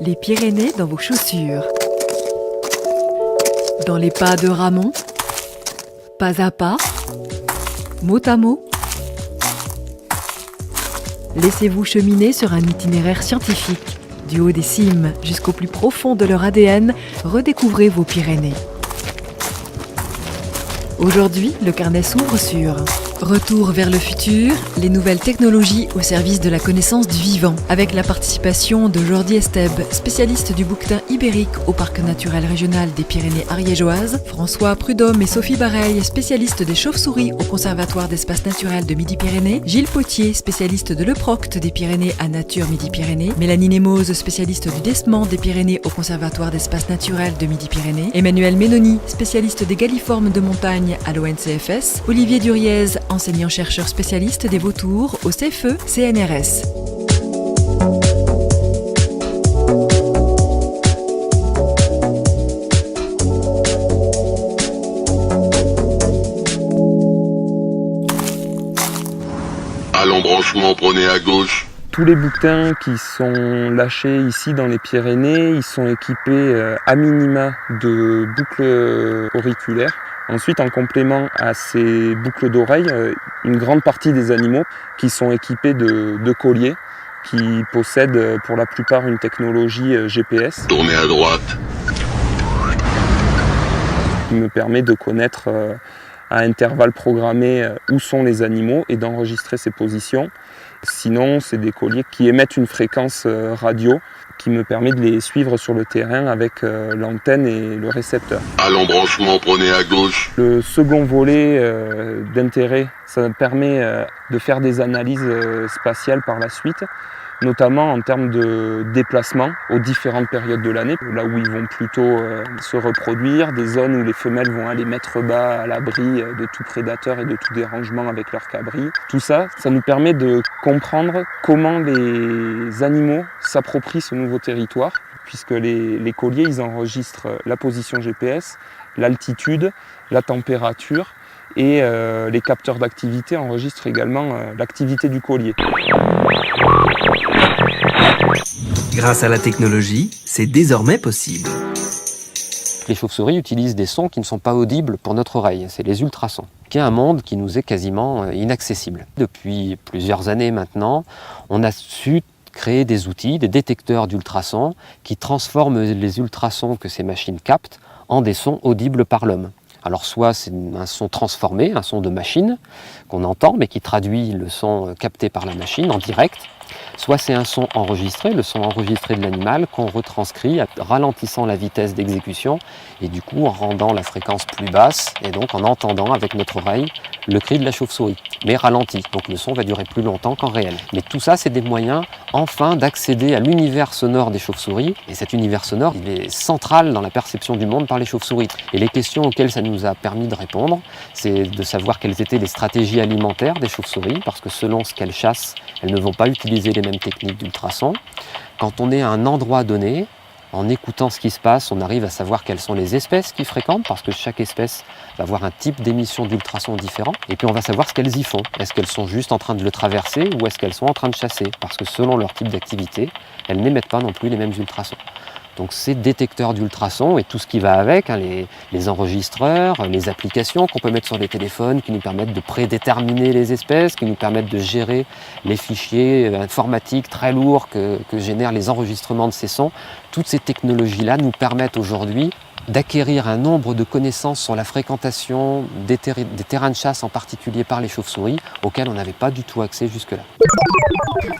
Les Pyrénées dans vos chaussures. Dans les pas de Ramon, pas à pas, mot à mot. Laissez-vous cheminer sur un itinéraire scientifique. Du haut des cimes jusqu'au plus profond de leur ADN, redécouvrez vos Pyrénées. Aujourd'hui, le carnet s'ouvre sur Retour vers le futur, les nouvelles technologies au service de la connaissance du vivant, avec la participation de Jordi Esteb, spécialiste du bouquetin ibérique au Parc naturel régional des Pyrénées ariégeoises, François Prudhomme et Sophie Bareil, spécialistes des chauves-souris au Conservatoire d'espaces naturels de Midi-Pyrénées, Gilles Potier, spécialiste de l'Euprocte des Pyrénées à Nature Midi-Pyrénées, Mélanie Nemoz, spécialiste du Dessement des Pyrénées au Conservatoire d'espaces naturels de Midi-Pyrénées, Emmanuel Ménoni, spécialiste des galliformes de montagne à l'ONCFS, Olivier Duriez, enseignant-chercheur spécialiste des vautours au CFE-CNRS. À l'embranchement, prenez à gauche. Tous les bouquetins qui sont lâchés ici dans les Pyrénées, ils sont équipés à minima de boucles auriculaires. Ensuite, en complément à ces boucles d'oreilles, une grande partie des animaux qui sont équipés de colliers, qui possèdent pour la plupart une technologie GPS. Tournez à droite. Qui me permet de connaître à intervalles programmés où sont les animaux et d'enregistrer ces positions. Sinon, c'est des colliers qui émettent une fréquence radio qui me permet de les suivre sur le terrain avec l'antenne et le récepteur. À l'embranchement, prenez à gauche. Le second volet d'intérêt, ça me permet de faire des analyses spatiales par la suite, notamment en termes de déplacement aux différentes périodes de l'année, là où ils vont plutôt se reproduire, des zones où les femelles vont aller mettre bas à l'abri de tout prédateur et de tout dérangement avec leur cabri. Tout ça, ça nous permet de comprendre comment les animaux s'approprient ce nouveau territoire, puisque les colliers, ils enregistrent la position GPS, l'altitude, la température, et les capteurs d'activité enregistrent également l'activité du collier. Grâce à la technologie, c'est désormais possible. Les chauves-souris utilisent des sons qui ne sont pas audibles pour notre oreille, c'est les ultrasons, qui est un monde qui nous est quasiment inaccessible. Depuis plusieurs années maintenant, on a su créer des outils, des détecteurs d'ultrasons, qui transforment les ultrasons que ces machines captent en des sons audibles par l'homme. Alors soit c'est un son transformé, un son de machine qu'on entend mais qui traduit le son capté par la machine en direct, soit c'est un son enregistré, le son enregistré de l'animal qu'on retranscrit en ralentissant la vitesse d'exécution et du coup en rendant la fréquence plus basse et donc en entendant avec notre oreille le cri de la chauve-souris, mais ralenti, donc le son va durer plus longtemps qu'en réel. Mais tout ça c'est des moyens enfin d'accéder à l'univers sonore des chauves-souris et cet univers sonore il est central dans la perception du monde par les chauves-souris. Et les questions auxquelles ça nous a permis de répondre, c'est de savoir quelles étaient les stratégies alimentaires des chauves-souris parce que selon ce qu'elles chassent, elles ne vont pas utiliser les mêmes techniques d'ultrasons. Quand on est à un endroit donné, en écoutant ce qui se passe, on arrive à savoir quelles sont les espèces qui fréquentent, parce que chaque espèce va avoir un type d'émission d'ultrasons différent. Et puis on va savoir ce qu'elles y font. Est-ce qu'elles sont juste en train de le traverser ou est-ce qu'elles sont en train de chasser? Parce que selon leur type d'activité, elles n'émettent pas non plus les mêmes ultrasons. Donc ces détecteurs d'ultrasons et tout ce qui va avec, les enregistreurs, les applications qu'on peut mettre sur les téléphones qui nous permettent de prédéterminer les espèces, qui nous permettent de gérer les fichiers informatiques très lourds que génèrent les enregistrements de ces sons. Toutes ces technologies-là nous permettent aujourd'hui d'acquérir un nombre de connaissances sur la fréquentation des terrains de chasse, en particulier par les chauves-souris, auxquels on n'avait pas du tout accès jusque-là.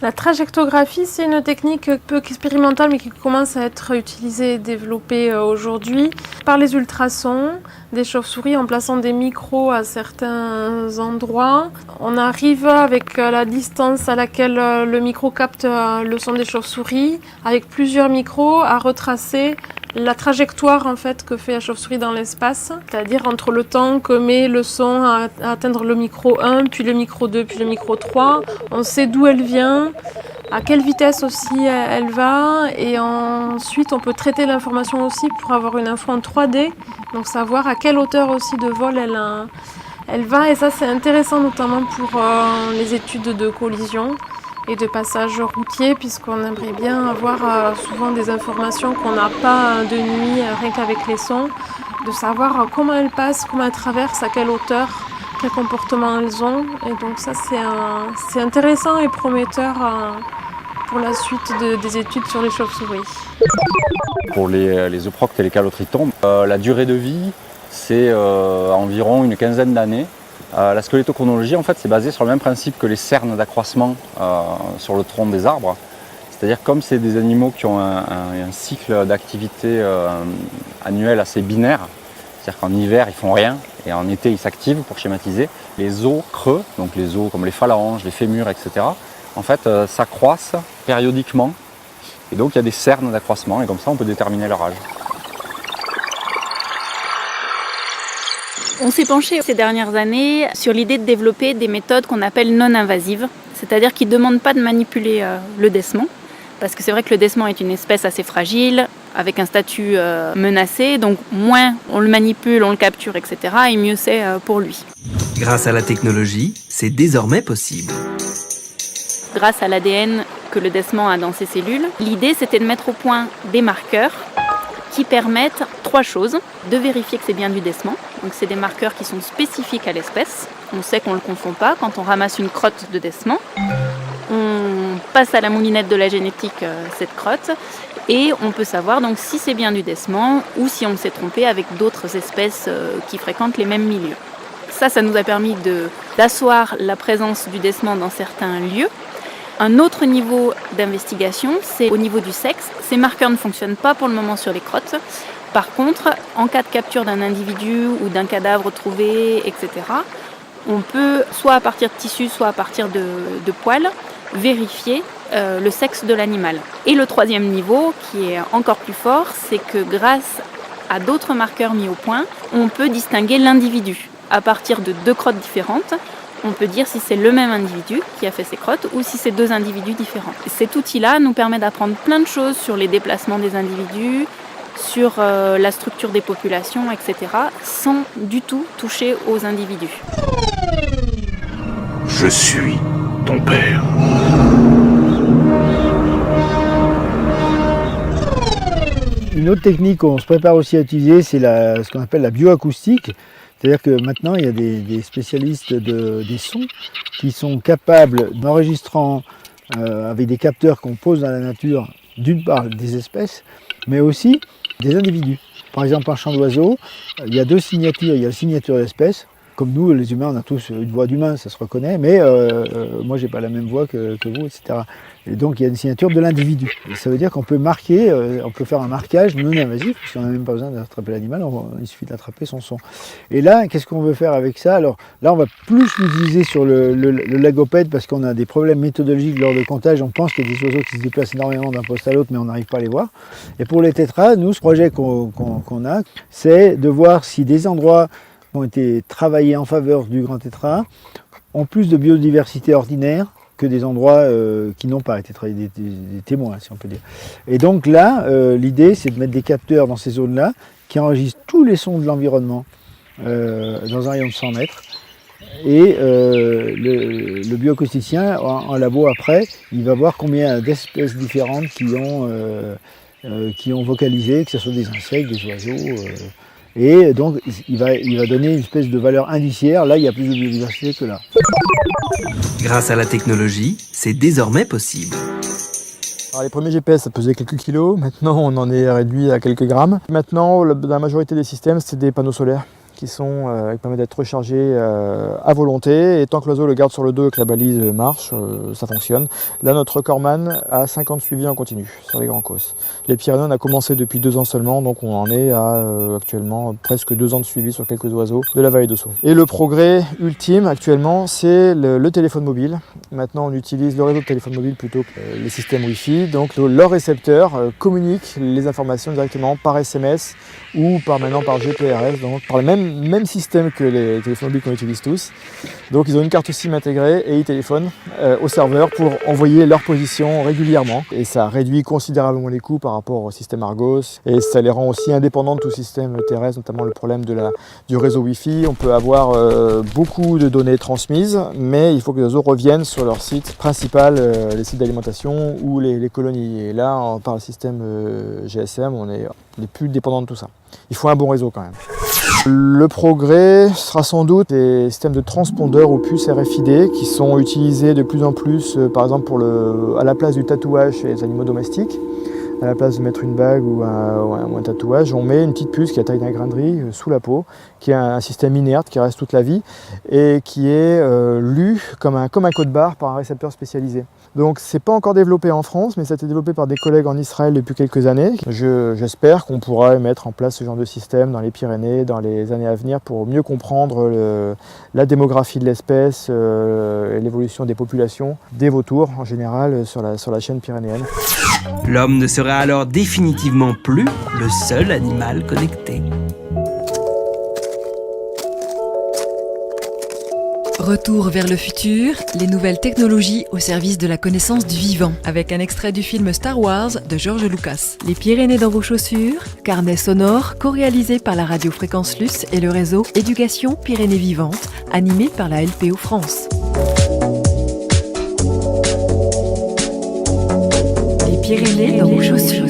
La trajectographie, c'est une technique peu expérimentale, mais qui commence à être utilisée et développée aujourd'hui par les ultrasons des chauves-souris en plaçant des micros à certains endroits. On arrive avec la distance à laquelle le micro capte le son des chauves-souris, avec plusieurs micros, à retracer la trajectoire en fait que fait la chauve-souris dans l'espace, c'est-à-dire entre le temps que met le son à atteindre le micro 1, puis le micro 2, puis le micro 3. On sait d'où elle vient, à quelle vitesse aussi elle va, et ensuite on peut traiter l'information aussi pour avoir une info en 3D, donc savoir à quelle hauteur aussi de vol elle va, et ça c'est intéressant notamment pour les études de collision. et de passages routiers, puisqu'on aimerait bien avoir souvent des informations qu'on n'a pas de nuit, rien qu'avec les sons, de savoir comment elles passent, comment elles traversent, à quelle hauteur, quel comportement elles ont. Et donc ça, c'est intéressant et prometteur pour la suite des études sur les chauves-souris. Pour les euproctes et les calotritons, la durée de vie, c'est environ une quinzaine d'années. La squelettochronologie, en fait, c'est basé sur le même principe que les cernes d'accroissement sur le tronc des arbres. C'est-à-dire comme c'est des animaux qui ont un cycle d'activité annuel assez binaire, c'est-à-dire qu'en hiver, ils font rien et en été, ils s'activent pour schématiser. Les os creux, donc les os comme les phalanges, les fémurs, etc., en fait, s'accroissent périodiquement. Et donc, il y a des cernes d'accroissement et comme ça, on peut déterminer leur âge. On s'est penché ces dernières années sur l'idée de développer des méthodes qu'on appelle non-invasives, c'est-à-dire qui ne demandent pas de manipuler le décement, parce que c'est vrai que le décement est une espèce assez fragile, avec un statut menacé, donc moins on le manipule, on le capture, etc., et mieux c'est pour lui. Grâce à la technologie, c'est désormais possible. Grâce à l'ADN que le décement a dans ses cellules, l'idée c'était de mettre au point des marqueurs qui permettent trois choses. De vérifier que c'est bien du décement, donc c'est des marqueurs qui sont spécifiques à l'espèce. On sait qu'on ne le confond pas quand on ramasse une crotte de décement. On passe à la moulinette de la génétique cette crotte et on peut savoir donc si c'est bien du décement ou si on s'est trompé avec d'autres espèces qui fréquentent les mêmes milieux. Ça nous a permis d'asseoir la présence du décement dans certains lieux. Un autre niveau d'investigation, c'est au niveau du sexe. Ces marqueurs ne fonctionnent pas pour le moment sur les crottes. Par contre, en cas de capture d'un individu ou d'un cadavre trouvé, etc., on peut, soit à partir de tissus, soit à partir de poils, vérifier le sexe de l'animal. Et le troisième niveau, qui est encore plus fort, c'est que grâce à d'autres marqueurs mis au point, on peut distinguer l'individu. À partir de deux crottes différentes, on peut dire si c'est le même individu qui a fait ces crottes ou si c'est deux individus différents. Cet outil-là nous permet d'apprendre plein de choses sur les déplacements des individus, sur la structure des populations, etc., sans du tout toucher aux individus. Je suis ton père. Une autre technique qu'on se prépare aussi à utiliser, c'est ce qu'on appelle la bioacoustique. C'est-à-dire que maintenant, il y a des spécialistes des sons qui sont capables, d'enregistrant avec des capteurs qu'on pose dans la nature, d'une part des espèces, mais aussi des individus. Par exemple, un chant d'oiseau, il y a deux signatures. Il y a la signature d'espèce. Comme nous, les humains, on a tous une voix d'humain, ça se reconnaît, mais moi, j'ai pas la même voix que vous, etc. Et donc, il y a une signature de l'individu. Et ça veut dire qu'on peut marquer, on peut faire un marquage non invasif, parce qu'on n'a même pas besoin d'attraper l'animal, il suffit d'attraper son son. Et là, qu'est-ce qu'on veut faire avec ça? Alors là, on va plus l'utiliser sur le lagopède, parce qu'on a des problèmes méthodologiques lors de comptage. On pense qu'il y a des oiseaux qui se déplacent énormément d'un poste à l'autre, mais on n'arrive pas à les voir. Et pour les tétras, nous, ce projet qu'on a, c'est de voir si des endroits ont été travaillés en faveur du grand tétras ont plus de biodiversité ordinaire que des endroits qui n'ont pas été travaillés, des témoins, si on peut dire. Et donc là, l'idée, c'est de mettre des capteurs dans ces zones-là qui enregistrent tous les sons de l'environnement dans un rayon de 100 mètres. Et le bioacousticien, en labo après, il va voir combien d'espèces différentes qui ont vocalisé, que ce soit des insectes, des oiseaux. Et donc, il va donner une espèce de valeur indiciaire. Là, il y a plus de biodiversité que là. Grâce à la technologie, c'est désormais possible. Alors, les premiers GPS, ça pesait quelques kilos. Maintenant, on en est réduit à quelques grammes. Maintenant, la majorité des systèmes, c'est des panneaux solaires qui permettent d'être rechargés à volonté. Et tant que l'oiseau le garde sur le dos et que la balise marche, ça fonctionne. Là, notre recordman a 50 suivis en continu sur les grands causes. Les Pyrénées, on a commencé depuis 2 ans seulement, donc on en est à actuellement presque 2 ans de suivi sur quelques oiseaux de la vallée d'Ossau. Et le progrès ultime actuellement, c'est le téléphone mobile. Maintenant, on utilise le réseau de téléphone mobile plutôt que les systèmes Wi-Fi. Donc, leurs récepteurs communiquent les informations directement par SMS ou maintenant par GPRS, donc par le même même système que les téléphones mobiles qu'on utilise tous. Donc ils ont une carte SIM intégrée et ils téléphonent au serveur pour envoyer leur position régulièrement. Et ça réduit considérablement les coûts par rapport au système Argos. Et ça les rend aussi indépendants de tout système terrestre, notamment le problème du réseau Wi-Fi. On peut avoir beaucoup de données transmises, mais il faut que les oiseaux reviennent sur leur site principal, les sites d'alimentation ou les colonies. Et là, par le système GSM, on est plus dépendant de tout ça. Il faut un bon réseau quand même. Le progrès sera sans doute des systèmes de transpondeurs aux puces RFID qui sont utilisés de plus en plus, par exemple à la place du tatouage chez les animaux domestiques. À la place de mettre une bague ou un tatouage, on met une petite puce qui a la taille d'un grain de riz sous la peau, qui est un système inerte qui reste toute la vie et qui est lu comme un code barre par un récepteur spécialisé. Donc c'est pas encore développé en France, mais ça a été développé par des collègues en Israël depuis quelques années. J'espère qu'on pourra mettre en place ce genre de système dans les Pyrénées dans les années à venir pour mieux comprendre la démographie de l'espèce et l'évolution des populations des vautours en général sur la chaîne pyrénéenne. L'homme ne sera alors définitivement plus le seul animal connecté. Retour vers le futur, les nouvelles technologies au service de la connaissance du vivant, avec un extrait du film Star Wars de George Lucas. Les Pyrénées dans vos chaussures, carnet sonore co-réalisé par la radio Fréquence Luce et le réseau Éducation Pyrénées Vivantes, animé par la LPO France. Les Pyrénées dans vos chaussures.